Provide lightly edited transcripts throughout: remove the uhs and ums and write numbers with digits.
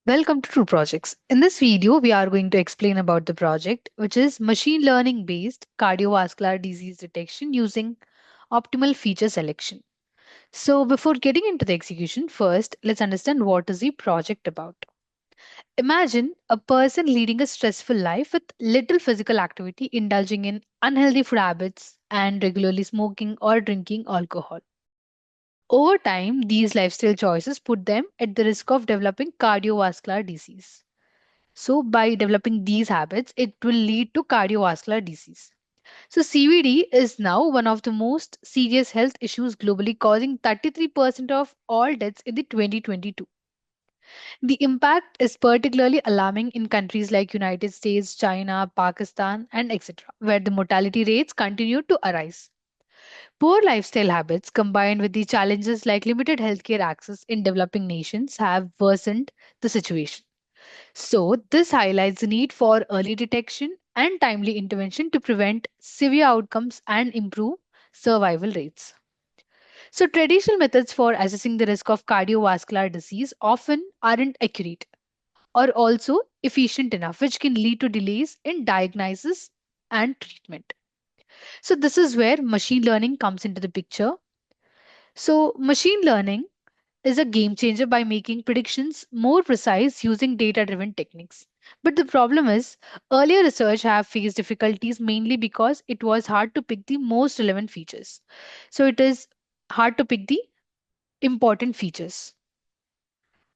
Welcome to True Projects. In this video, we are going to explain about the project, which is machine learning based cardiovascular disease detection using optimal feature selection. So, before getting into the execution, first let's understand what is the project about. Imagine a person leading a stressful life with little physical activity, indulging in unhealthy food habits, and regularly smoking or drinking alcohol. Over time, these lifestyle choices put them at the risk of developing cardiovascular disease. So, by developing these habits, it will lead to cardiovascular disease. So, CVD is now one of the most serious health issues globally, causing 33% of all deaths in the 2022. The impact is particularly alarming in countries like United States, China, Pakistan, and etc., where the mortality rates continue to arise. Poor lifestyle habits combined with the challenges like limited healthcare access in developing nations have worsened the situation. So, this highlights the need for early detection and timely intervention to prevent severe outcomes and improve survival rates. So, traditional methods for assessing the risk of cardiovascular disease often aren't accurate or also efficient enough, which can lead to delays in diagnosis and treatment. So, this is where machine learning comes into the picture. So, machine learning is a game changer by making predictions more precise using data driven techniques. But the problem is, earlier research have faced difficulties mainly because it was hard to pick the most relevant features. So it is hard to pick the important features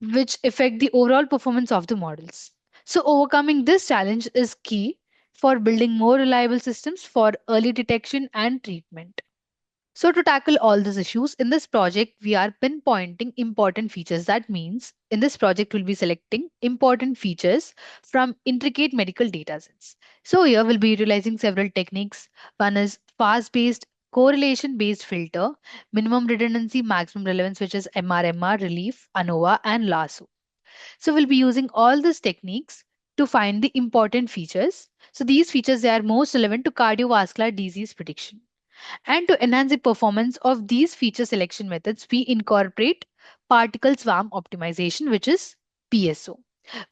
which affect the overall performance of the models. So overcoming this challenge is key for building more reliable systems for early detection and treatment. So, to tackle all these issues, in this project, we are pinpointing important features. That means in this project, we'll be selecting important features from intricate medical data sets. So, here we'll be utilizing several techniques. One is fast based correlation based filter, minimum redundancy, maximum relevance, which is MRMR, relief, ANOVA, and LASSO. So, we'll be using all these techniques to find the important features. So, these features they are most relevant to cardiovascular disease prediction. And to enhance the performance of these feature selection methods, we incorporate particle swarm optimization, which is PSO,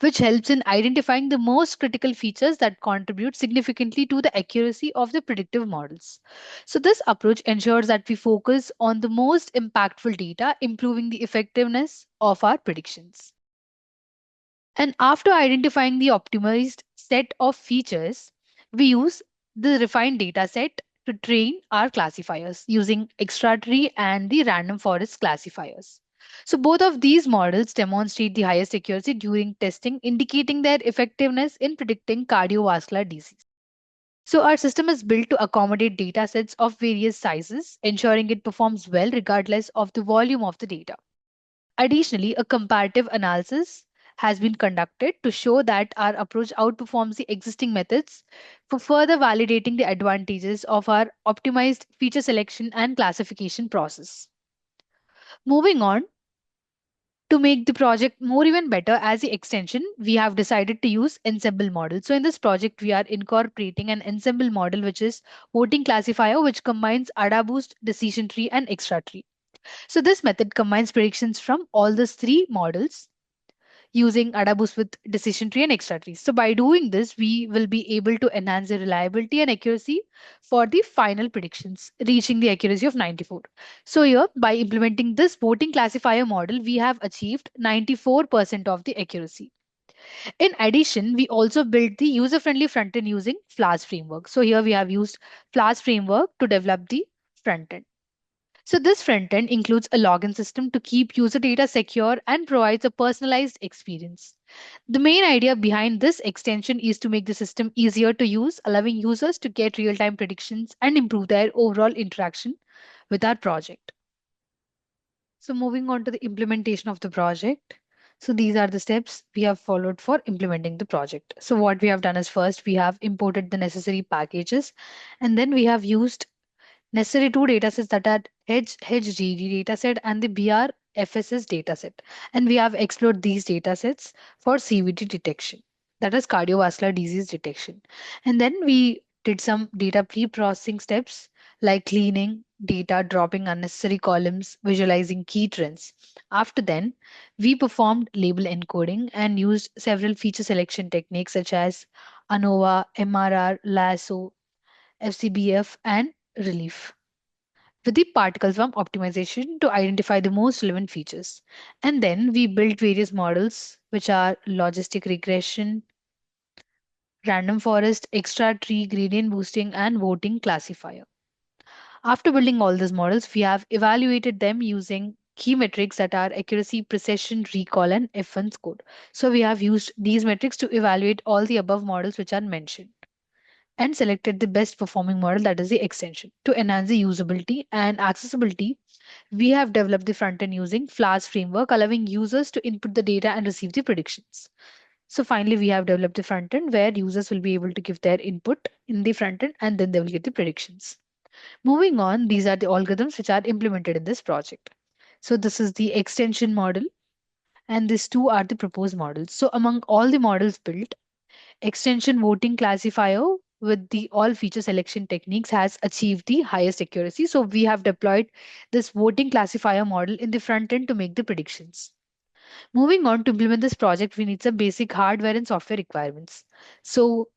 which helps in identifying the most critical features that contribute significantly to the accuracy of the predictive models. So, this approach ensures that we focus on the most impactful data, improving the effectiveness of our predictions. And after identifying the optimized set of features, we use the refined data set to train our classifiers using extra tree and the random forest classifiers. So both of these models demonstrate the highest accuracy during testing, indicating their effectiveness in predicting cardiovascular disease. So our system is built to accommodate data sets of various sizes, ensuring it performs well regardless of the volume of the data. Additionally, a comparative analysis has been conducted to show that our approach outperforms the existing methods for further validating the advantages of our optimized feature selection and classification process. Moving on, to make the project more even better as the extension, we have decided to use ensemble model. So in this project, we are incorporating an ensemble model, which is voting classifier, which combines ADA boost, decision tree, and extra tree. So this method combines predictions from all these three models using ADABoost with decision tree and extra trees. So by doing this, we will be able to enhance the reliability and accuracy for the final predictions, reaching the accuracy of 94. So here, by implementing this voting classifier model, we have achieved 94% of the accuracy. In addition, we also built the user-friendly front-end using Flash framework. So here we have used Flash framework to develop the front-end. So this front end includes a login system to keep user data secure and provides a personalized experience. The main idea behind this extension is to make the system easier to use, allowing users to get real-time predictions and improve their overall interaction with our project. So moving on to the implementation of the project. So these are the steps we have followed for implementing the project. So what we have done is first we have imported the necessary packages and then we have used necessary two datasets that are HGD dataset and the BRFSS dataset. And we have explored these datasets for CVD detection, that is cardiovascular disease detection. And then we did some data pre-processing steps like cleaning, data, dropping unnecessary columns, visualizing key trends. After then, we performed label encoding and used several feature selection techniques such as ANOVA, MRR, LASSO, FCBF, and Relief with the particle swarm optimization to identify the most relevant features. And then we built various models, which are logistic regression, random forest, extra tree, gradient boosting, and voting classifier. After building all these models, we have evaluated them using key metrics that are accuracy, precision, recall, and F1 score. So we have used these metrics to evaluate all the above models which are mentioned and selected the best performing model, that is the extension. To enhance the usability and accessibility, we have developed the front end using Flash framework, allowing users to input the data and receive the predictions. So finally, we have developed the front end where users will be able to give their input in the front end and then they will get the predictions. Moving on, these are the algorithms which are implemented in this project. So this is the extension model and these two are the proposed models. So among all the models built, extension voting classifier with the all feature selection techniques has achieved the highest accuracy. So we have deployed this voting classifier model in the front end to make the predictions. Moving on, to implement this project, we need some basic hardware and software requirements. So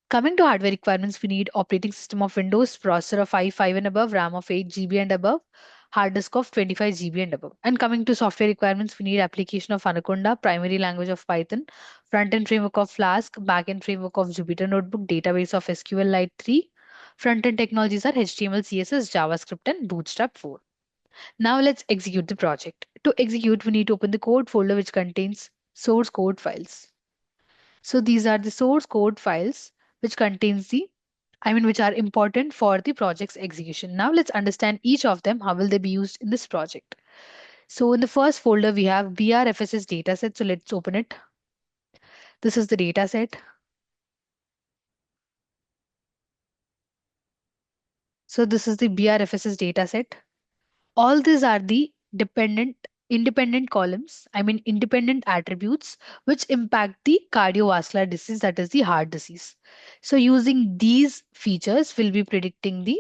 coming to hardware requirements, we need operating system of Windows, processor of i5 and above, RAM of 8 GB and above, hard disk of 25 GB and above. And coming to software requirements, we need application of Anaconda, primary language of Python, front-end framework of Flask, back-end framework of Jupyter Notebook, database of SQLite 3. Front-end technologies are HTML, CSS, JavaScript, and Bootstrap 4. Now let's execute the project. To execute, we need to open the code folder which contains source code files. So these are the source code files which contains the which are important for the project's execution. Now let's understand each of them. How will they be used in this project? So in the first folder, we have BRFSS dataset. So let's open it. This is the dataset. So this is the BRFSS dataset. All these are the independent columns, independent attributes which impact the cardiovascular disease, that is the heart disease. So using these features, we'll be predicting the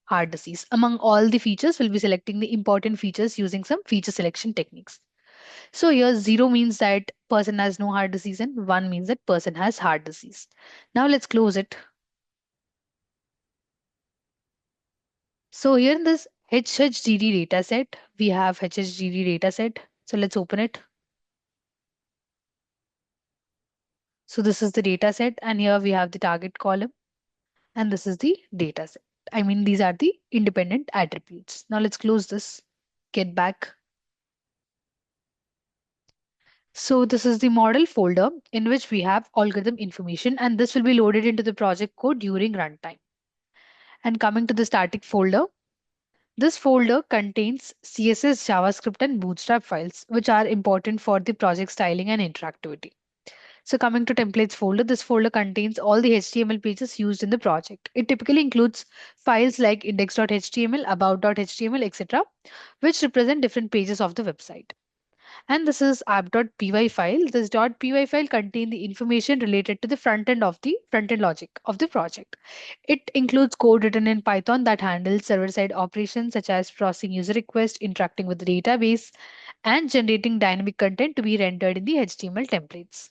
heart disease. Among all the features, we'll be selecting the important features using some feature selection techniques. So here 0 means that person has no heart disease and 1 means that person has heart disease. Now let's close it. So here in this HHGD dataset, we have HHGD dataset. So let's open it. So this is the dataset, and here we have the target column, and this is the dataset. These are the independent attributes. Now let's close this. Get back. So this is the model folder in which we have algorithm information, and this will be loaded into the project code during runtime. And coming to the static folder, this folder contains CSS, JavaScript, and Bootstrap files, which are important for the project styling and interactivity. So coming to templates folder, this folder contains all the HTML pages used in the project. It typically includes files like index.html, about.html, etc., which represent different pages of the website. And this is app.py file. This .py file contains the information related to the front end logic of the project. It includes code written in Python that handles server-side operations such as processing user requests, interacting with the database, and generating dynamic content to be rendered in the HTML templates.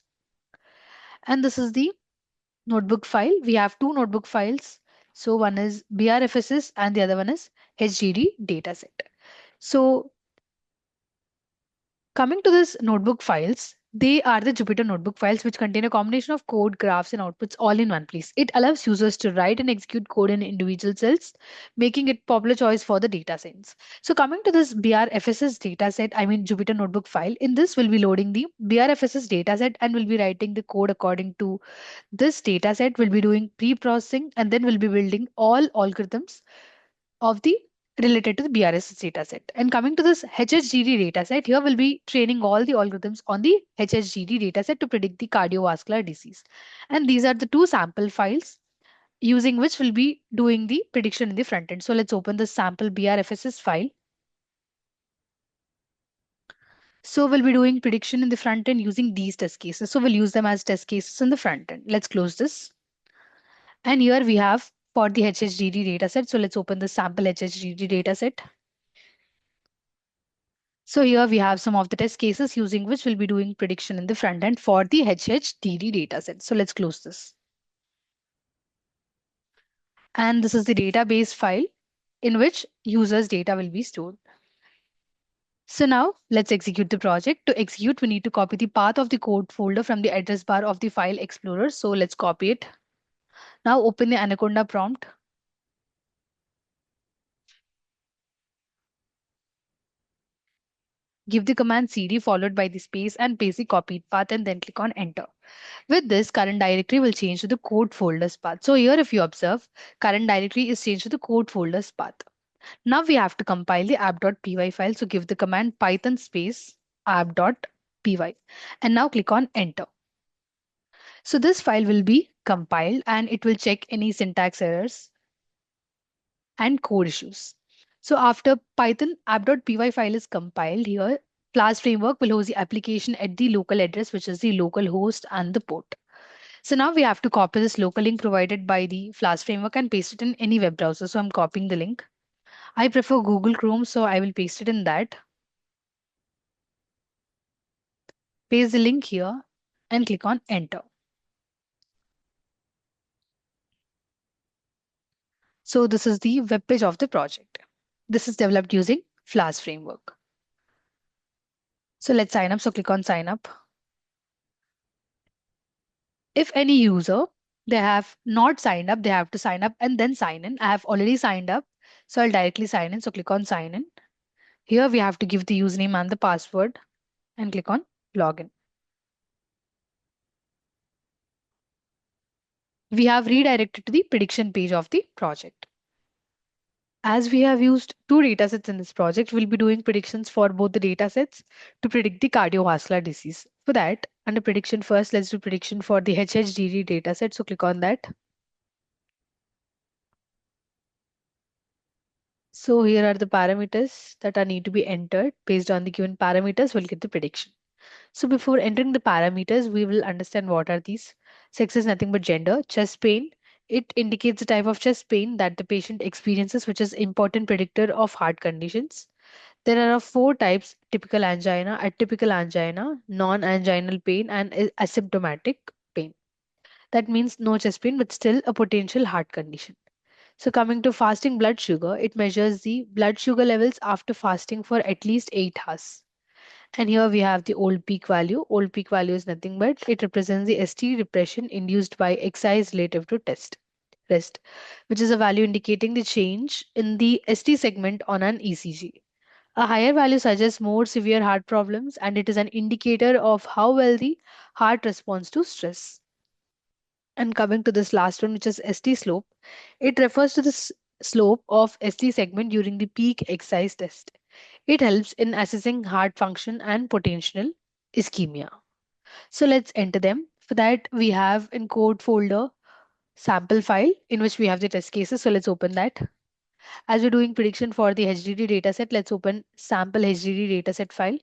And this is the notebook file. We have two notebook files. So one is BRFSS and the other one is HGD dataset. So coming to this notebook files, they are the Jupyter notebook files which contain a combination of code, graphs, and outputs all in one place. It allows users to write and execute code in individual cells, making it popular choice for the data science. So coming to this BRFSS dataset, Jupyter notebook file, in this we'll be loading the BRFSS dataset and we'll be writing the code according to this dataset. We'll be doing pre-processing and then we'll be building all algorithms of the related to the BRSS dataset. And coming to this HHGD dataset, here we'll be training all the algorithms on the HHGD dataset to predict the cardiovascular disease. And these are the two sample files using which we'll be doing the prediction in the front end. So let's open the sample BRFSS file. So we'll be doing prediction in the front end using these test cases. So we'll use them as test cases in the front end. Let's close this. And here we have for the HHDD dataset. So let's open the sample HHDD dataset. So here we have some of the test cases using which we'll be doing prediction in the front end for the HHDD dataset. So let's close this. And this is the database file in which users data will be stored. So now let's execute the project. To execute, we need to copy the path of the code folder from the address bar of the file explorer. So let's copy it. Now open the Anaconda prompt. Give the command cd followed by the space and paste the copied path and then click on enter. With this, current directory will change to the code folders path. So here if you observe, current directory is changed to the code folders path. Now we have to compile the app.py file. So give the command python space app.py and now click on enter. So this file will be compiled and it will check any syntax errors and code issues. So after Python app.py file is compiled here, Flask framework will host the application at the local address, which is the local host and the port. So now we have to copy this local link provided by the Flask framework and paste it in any web browser. So I'm copying the link. I prefer Google Chrome, so I will paste it in that. Paste the link here and click on enter. So this is the web page of the project. This is developed using Flask framework. So let's sign up. So click on sign up. If any user they have not signed up, they have to sign up and then sign in. I have already signed up, so I'll directly sign in. So click on sign in. Here we have to give the username and the password and click on login. We have redirected to the prediction page of the project. As we have used two datasets in this project, we'll be doing predictions for both the datasets to predict the cardiovascular disease. For that, under prediction first, let's do prediction for the HHDD dataset. So click on that. So here are the parameters that are need to be entered. Based on the given parameters, we'll get the prediction. So before entering the parameters, we will understand what are these. Sex is nothing but gender. Chest pain, it indicates the type of chest pain that the patient experiences, which is important predictor of heart conditions. There are four types: typical angina, atypical angina, non-anginal pain, and asymptomatic pain. That means no chest pain, but still a potential heart condition. So coming to fasting blood sugar, it measures the blood sugar levels after fasting for at least 8 hours. And here we have the old peak value. Old peak value is nothing but it represents the ST depression induced by exercise relative to rest, which is a value indicating the change in the ST segment on an ECG. A higher value suggests more severe heart problems and it is an indicator of how well the heart responds to stress. And coming to this last one, which is ST slope, it refers to the slope of ST segment during the peak exercise test. It helps in assessing heart function and potential ischemia. So let's enter them. For that, we have in code folder sample file in which we have the test cases. So let's open that. As we're doing prediction for the HDD dataset, let's open sample HDD dataset file.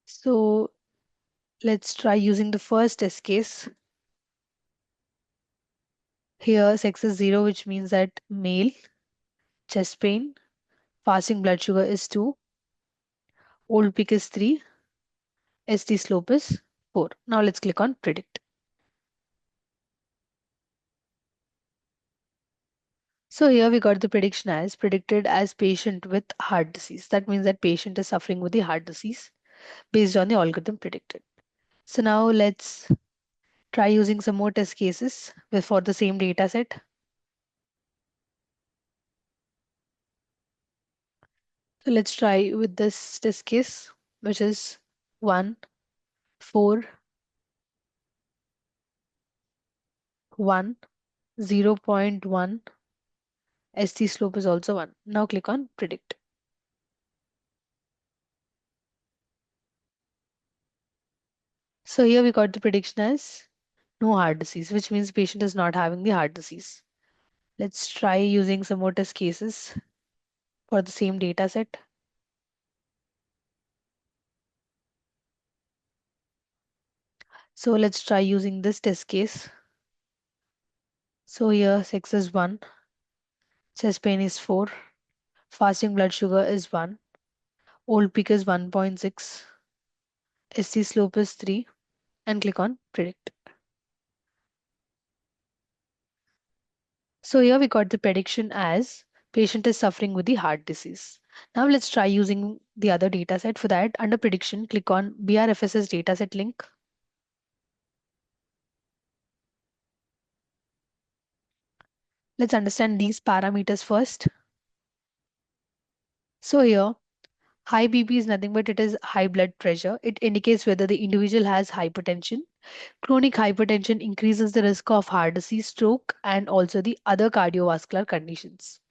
So let's try using the first test case. Here, sex is 0, which means that male, chest pain, fasting blood sugar is 2, old peak is 3, ST slope is 4. Now let's click on predict. So here we got the prediction as predicted as patient with heart disease. That means that patient is suffering with the heart disease based on the algorithm predicted. So now let's try using some more test cases for the same data set. So let's try with this test case, which is 1, 4, 1, 0.1. ST slope is also 1. Now click on predict. So here we got the prediction as no heart disease, which means patient is not having the heart disease. Let's try using some more test cases for the same data set. So let's try using this test case. So here sex is 1, chest pain is 4, fasting blood sugar is 1, old peak is 1.6, ST slope is 3, and click on predict. So here we got the prediction as patient is suffering with the heart disease. Now let's try using the other dataset. For that, under prediction, click on BRFSS dataset link. Let's understand these parameters first. So here, high BP is nothing but it is high blood pressure. It indicates whether the individual has hypertension. Chronic hypertension increases the risk of heart disease, stroke, and also the other cardiovascular conditions.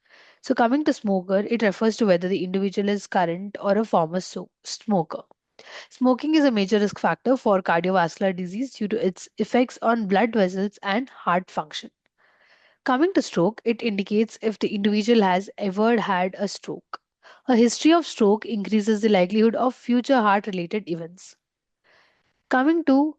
So coming to smoker, it refers to whether the individual is current or a former smoker. Smoking is a major risk factor for cardiovascular disease due to its effects on blood vessels and heart function. Coming to stroke, it indicates if the individual has ever had a stroke. A history of stroke increases the likelihood of future heart related events. Coming to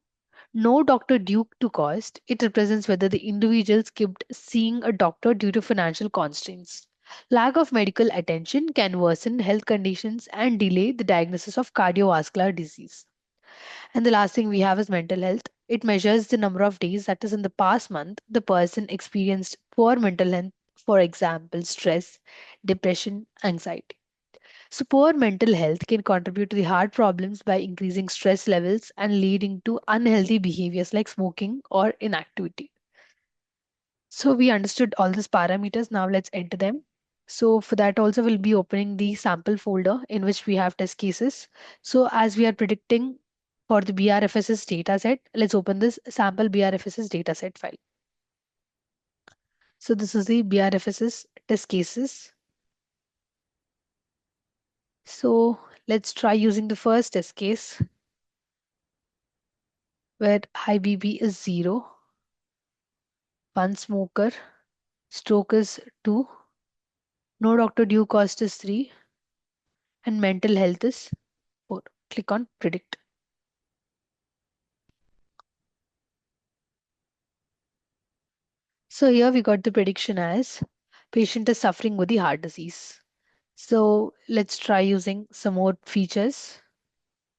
no doctor due to cost, it represents whether the individual skipped seeing a doctor due to financial constraints. Lack of medical attention can worsen health conditions and delay the diagnosis of cardiovascular disease. And the last thing we have is mental health. It measures the number of days, that is, in the past month, the person experienced poor mental health, for example, stress, depression, anxiety. So, poor mental health can contribute to the heart problems by increasing stress levels and leading to unhealthy behaviors like smoking or inactivity. So, we understood all these parameters. Now, let's enter them. So, for that, also, we'll be opening the sample folder in which we have test cases. So, as we are predicting for the BRFSS dataset, let's open this sample BRFSS dataset file. So, this is the BRFSS test cases. So, let's try using the first test case where high BP is 0, 1 smoker, stroke is 2, no doctor due cost is 3, and mental health is 4. Click on predict. So here we got the prediction as patient is suffering with the heart disease. So let's try using some more features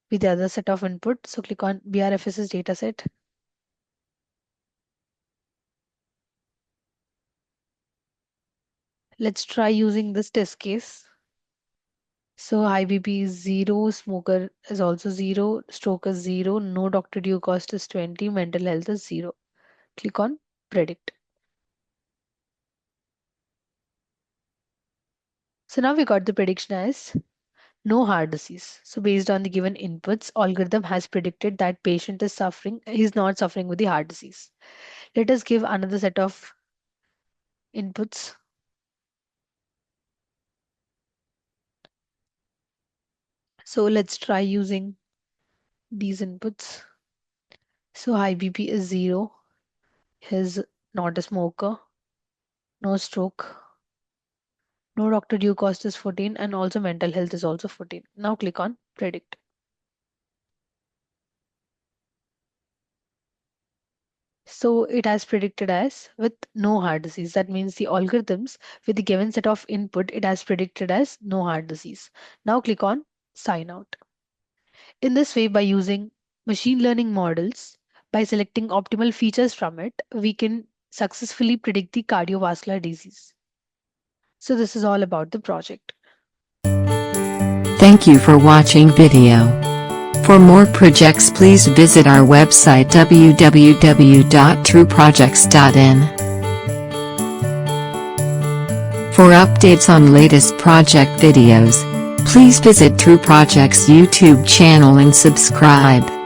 with the other set of input. So click on BRFSS dataset. Let's try using this test case. So high BP is 0, smoker is also 0, stroke is 0, no doctor due cost is 20, mental health is 0. Click on predict. So now we got the prediction as no heart disease. So based on the given inputs, algorithm has predicted that patient is suffering, he's not suffering with the heart disease. Let us give another set of inputs. So let's try using these inputs. So high BP is 0, he's not a smoker, no stroke, no doctor due cost is 14, and also mental health is also 14. Now click on predict. So it has predicted as with no heart disease. That means the algorithms with the given set of input, it has predicted as no heart disease. Now click on sign out. In this way, by using machine learning models, by selecting optimal features from it, we can successfully predict the cardiovascular disease. So this is all about the project. Thank you for watching video. For more projects please visit our website www.trueprojects.in. For updates on latest project videos, please visit True Projects YouTube channel and subscribe.